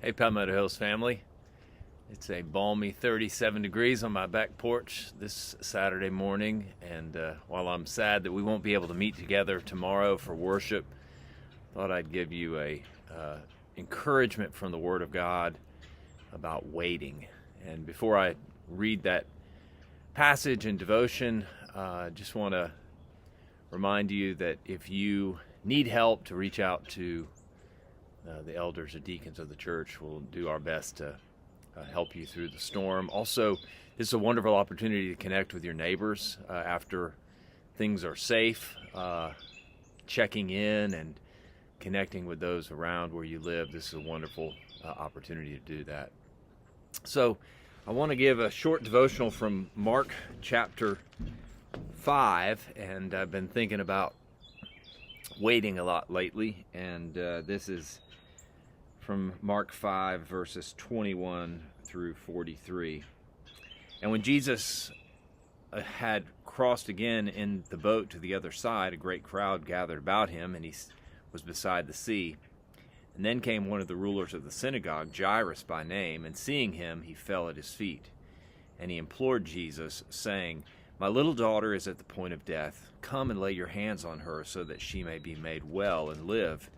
Hey, Palmetto Hills family. It's a balmy 37 degrees on my back porch this Saturday morning, and while I'm sad that we won't be able to meet together tomorrow for worship, thought I'd give you a encouragement from the Word of God about waiting. And before I read that passage in devotion, I just want to remind you that if you need help, to reach out to the elders or deacons of the church. We'll do our best to help you through the storm. Also, this is a wonderful opportunity to connect with your neighbors after things are safe, checking in and connecting with those around where you live. This is a wonderful opportunity to do that. So I want to give a short devotional from Mark chapter 5, and I've been thinking about waiting a lot lately, and this is from Mark 5, verses 21 through 43. And when Jesus had crossed again in the boat to the other side, a great crowd gathered about him, and he was beside the sea. And then came one of the rulers of the synagogue, Jairus by name, and seeing him, he fell at his feet. And he implored Jesus, saying, "My little daughter is at the point of death. Come and lay your hands on her, so that she may be made well and live."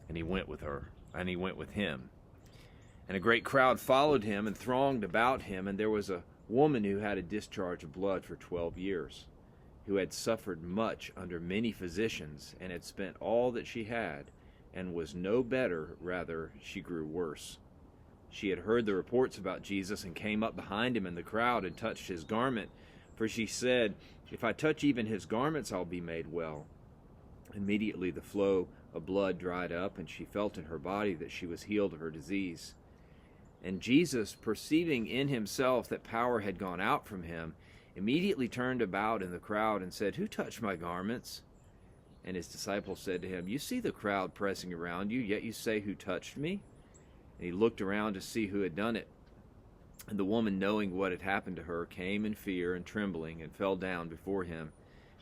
And he went with him. And a great crowd followed him and thronged about him, and there was a woman who had a discharge of blood for 12 years, who had suffered much under many physicians, and had spent all that she had, and was no better, rather she grew worse. She had heard the reports about Jesus, and came up behind him in the crowd, and touched his garment, for she said, "If I touch even his garments, I'll be made well." Immediately the flow of blood dried up, and she felt in her body that she was healed of her disease. And Jesus, perceiving in himself that power had gone out from him, immediately turned about in the crowd and said, "Who touched my garments?" And his disciples said to him, "You see the crowd pressing around you, yet you say, 'Who touched me?'" And he looked around to see who had done it. And the woman, knowing what had happened to her, came in fear and trembling, and fell down before him,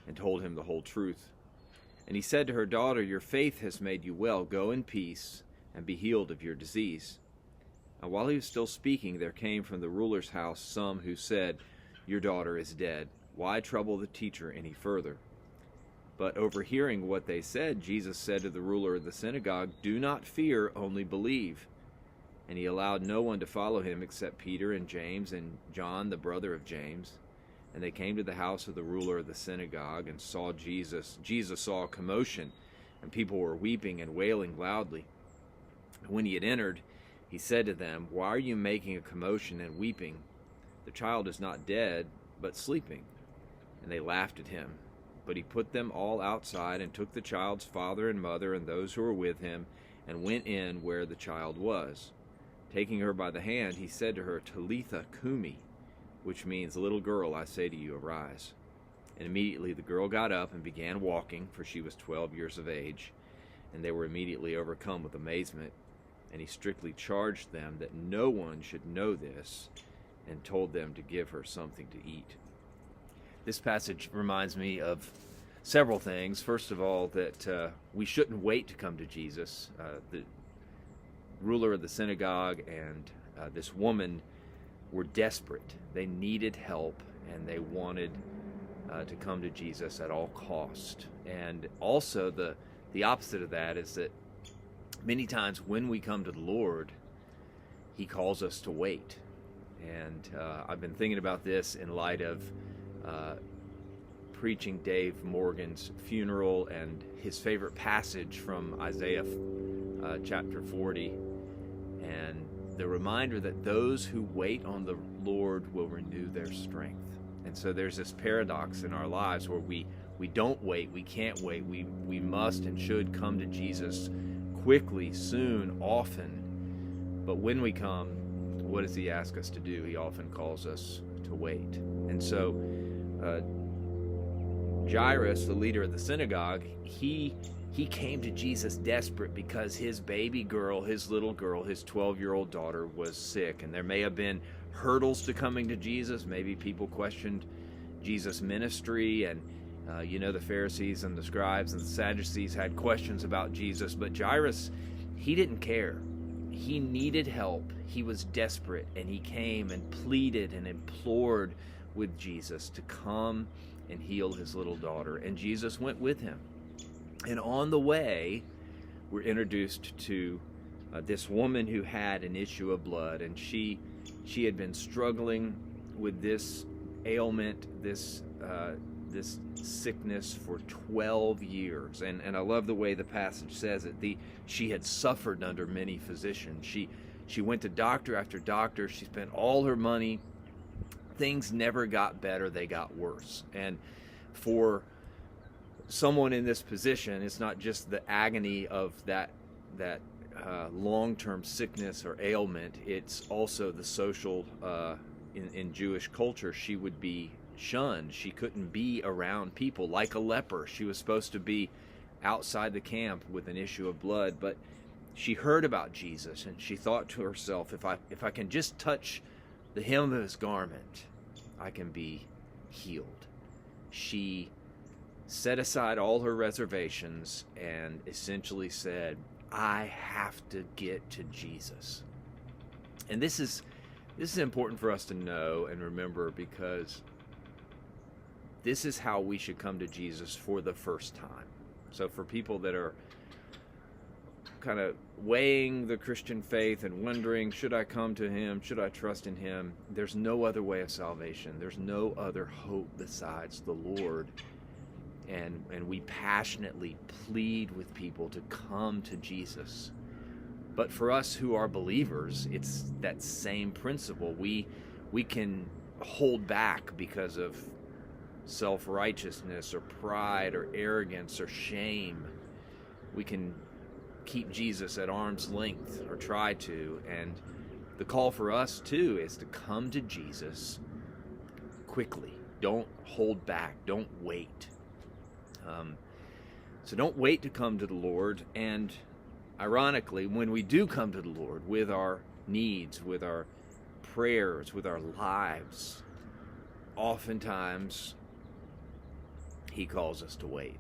and told him the whole truth. And he said to her, "Daughter, your faith has made you well. Go in peace, and be healed of your disease." And while he was still speaking, there came from the ruler's house some who said, "Your daughter is dead. Why trouble the teacher any further?" But overhearing what they said, Jesus said to the ruler of the synagogue, "Do not fear, only believe." And he allowed no one to follow him except Peter and James and John, the brother of James. And they came to the house of the ruler of the synagogue and saw Jesus. Jesus saw a commotion, and people were weeping and wailing loudly. And when he had entered, he said to them, "Why are you making a commotion and weeping? The child is not dead, but sleeping." And they laughed at him. But he put them all outside, and took the child's father and mother and those who were with him, and went in where the child was. Taking her by the hand, he said to her, "Talitha cumi," which means, "Little girl, I say to you, arise." And immediately the girl got up and began walking, for she was 12 years of age. And they were immediately overcome with amazement. And he strictly charged them that no one should know this, and told them to give her something to eat. This passage reminds me of several things. First of all, that we shouldn't wait to come to Jesus. The ruler of the synagogue and this woman were desperate. They needed help, and they wanted to come to Jesus at all cost. And also the opposite of that is that many times when we come to the Lord, he calls us to wait. And I've been thinking about this in light of preaching Dave Morgan's funeral, and his favorite passage from Isaiah chapter 40, and the reminder that those who wait on the Lord will renew their strength. And so there's this paradox in our lives where we don't wait, we can't wait, we must and should come to Jesus quickly, soon, often. But when we come, what does he ask us to do? He often calls us to wait. And so Jairus, the leader of the synagogue, he came to Jesus desperate because his baby girl, his little girl, his 12-year-old daughter was sick. And there may have been hurdles to coming to Jesus. Maybe people questioned Jesus' ministry, and the Pharisees and the scribes and the Sadducees had questions about Jesus. But Jairus, he didn't care. he needed help. He was desperate, and he came and pleaded and implored with Jesus to come and heal his little daughter. And Jesus went with him. And on the way, we're introduced to this woman who had an issue of blood, and she had been struggling with this ailment, this sickness for 12 years. And I love the way the passage says it. She had suffered under many physicians. She went to doctor after doctor. She spent all her money. Things never got better. They got worse. And for someone in this position, it's not just the agony of that long-term sickness or ailment. It's also the social, in Jewish culture, she would be shunned. She couldn't be around people like a leper. She was supposed to be outside the camp with an issue of blood, but she heard about Jesus, and she thought to herself, if I can just touch the hem of his garment, I can be healed. She set aside all her reservations and essentially said, I have to get to Jesus. And this is important for us to know and remember, because this is how we should come to Jesus for the first time. So for people that are kind of weighing the Christian faith and wondering, should I come to him? Should I trust in him? There's no other way of salvation. There's no other hope besides the Lord. And we passionately plead with people to come to Jesus. But for us who are believers, it's that same principle. We can hold back because of self-righteousness or pride or arrogance or shame. We can keep Jesus at arm's length, or try to. And the call for us too is to come to Jesus quickly. Don't hold back. Don't wait. So don't wait to come to the Lord. And ironically, when we do come to the Lord with our needs, with our prayers, with our lives, oftentimes he calls us to wait.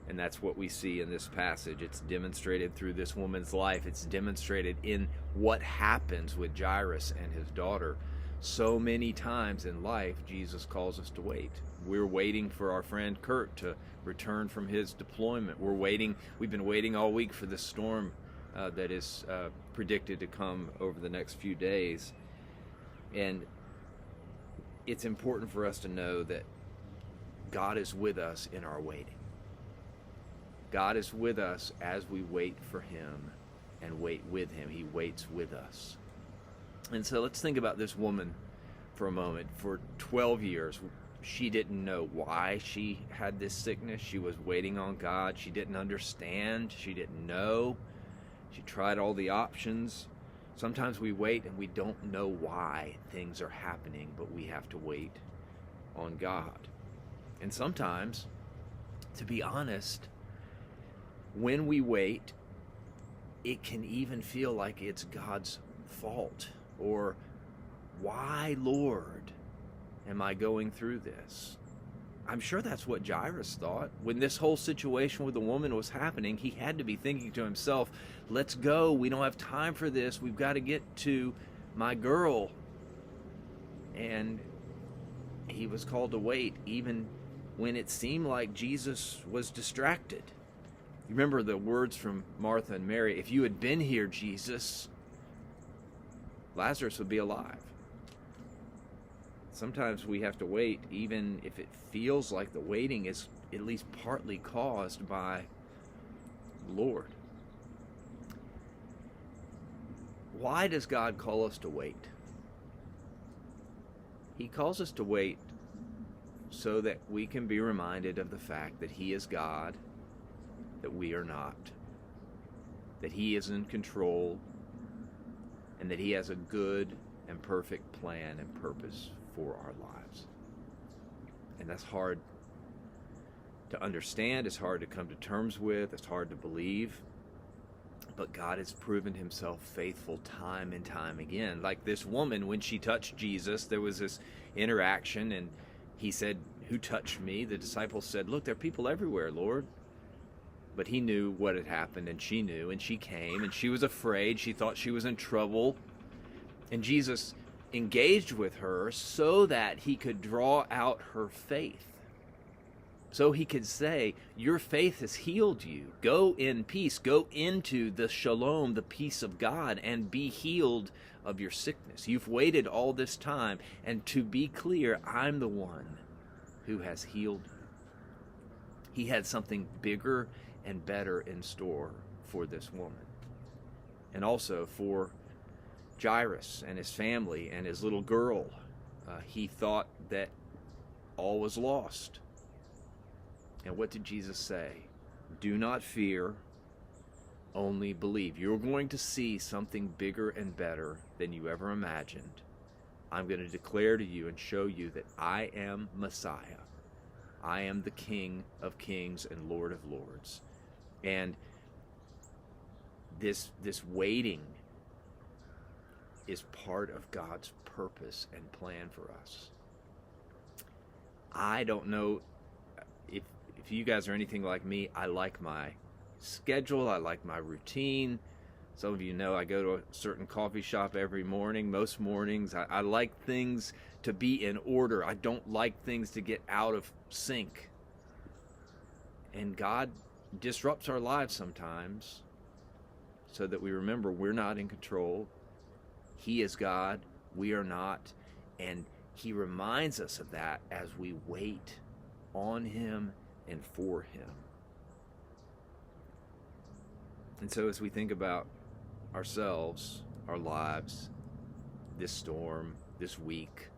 And that's what we see in this passage. It's demonstrated through this woman's life. It's demonstrated in what happens with Jairus and his daughter. So many times in life, Jesus calls us to wait. We're waiting for our friend Kurt to return from his deployment. We've been waiting all week for this storm that is predicted to come over the next few days. And it's important for us to know that God is with us in our waiting. God is with us as we wait for him and wait with him. He waits with us. And so let's think about this woman for a moment. For 12 years, she didn't know why she had this sickness. She was waiting on God. She didn't understand. She didn't know. She tried all the options. Sometimes we wait and we don't know why things are happening, but we have to wait on God. And sometimes, to be honest, when we wait, it can even feel like it's God's fault. Or, why, Lord, am I going through this? I'm sure that's what Jairus thought. When this whole situation with the woman was happening, he had to be thinking to himself, let's go. We don't have time for this. We've got to get to my girl. And he was called to wait, even when it seemed like Jesus was distracted. You remember the words from Martha and Mary, if you had been here, Jesus, Lazarus would be alive. Sometimes we have to wait, even if it feels like the waiting is at least partly caused by the Lord. Why does God call us to wait? He calls us to wait so that we can be reminded of the fact that he is God, that we are not, that he is in control, and that he has a good and perfect plan and purpose for our lives. And that's hard to understand. It's hard to come to terms with. It's hard to believe. But God has proven himself faithful time and time again. Like this woman, when she touched Jesus, there was this interaction, and he said, who touched me? The disciples said, look, there are people everywhere, Lord. But he knew what had happened, and she knew, and she came, and she was afraid. She thought she was in trouble. And Jesus engaged with her so that he could draw out her faith. So he could say, your faith has healed you. Go in peace. Go into the shalom, the peace of God, and be healed of your sickness. You've waited all this time, and to be clear, I'm the one who has healed you. He had something bigger and better in store for this woman. And also for Jairus and his family and his little girl. He thought that all was lost. And what did Jesus say? Do not fear, only believe. You're going to see something bigger and better than you ever imagined. I'm going to declare to you and show you that I am Messiah. I am the King of kings and Lord of lords. And this waiting is part of God's purpose and plan for us. I don't know if you guys are anything like me. I like my schedule. I like my routine. Some of you know I go to a certain coffee shop every morning. Most mornings, I like things to be in order. I don't like things to get out of sync. And God disrupts our lives sometimes so that we remember we're not in control. He is God. We are not. And he reminds us of that as we wait on him and for him. And so as we think about ourselves, our lives, this storm, this week,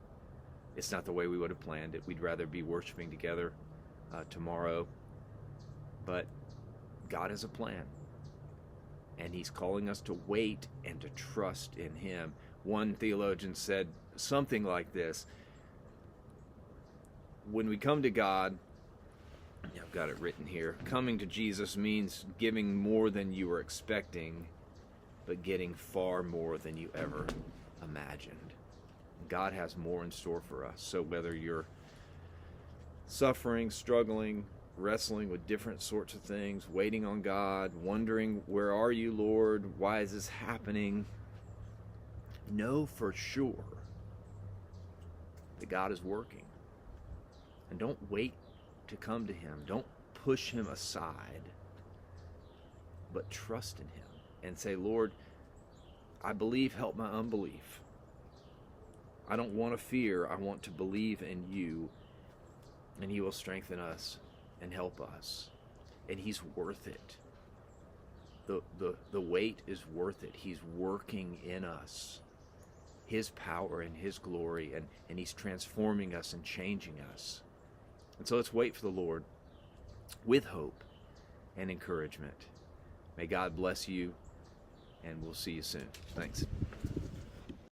it's not the way we would have planned it. We'd rather be worshiping together tomorrow. But God has a plan. And he's calling us to wait and to trust in him. One theologian said something like this: when we come to God, I've got it written here, coming to Jesus means giving more than you were expecting, but getting far more than you ever imagined. God has more in store for us. So whether you're suffering, struggling, wrestling with different sorts of things, waiting on God, wondering, where are you, Lord? Why is this happening? Know for sure that God is working. And don't wait to come to him. Don't push him aside, but trust in him and say, Lord, I believe, help my unbelief. I don't want to fear. I want to believe in you, and he will strengthen us and help us. And he's worth it. The wait is worth it. He's working in us, his power and his glory, and he's transforming us and changing us. And so let's wait for the Lord with hope and encouragement. May God bless you, and we'll see you soon. Thanks.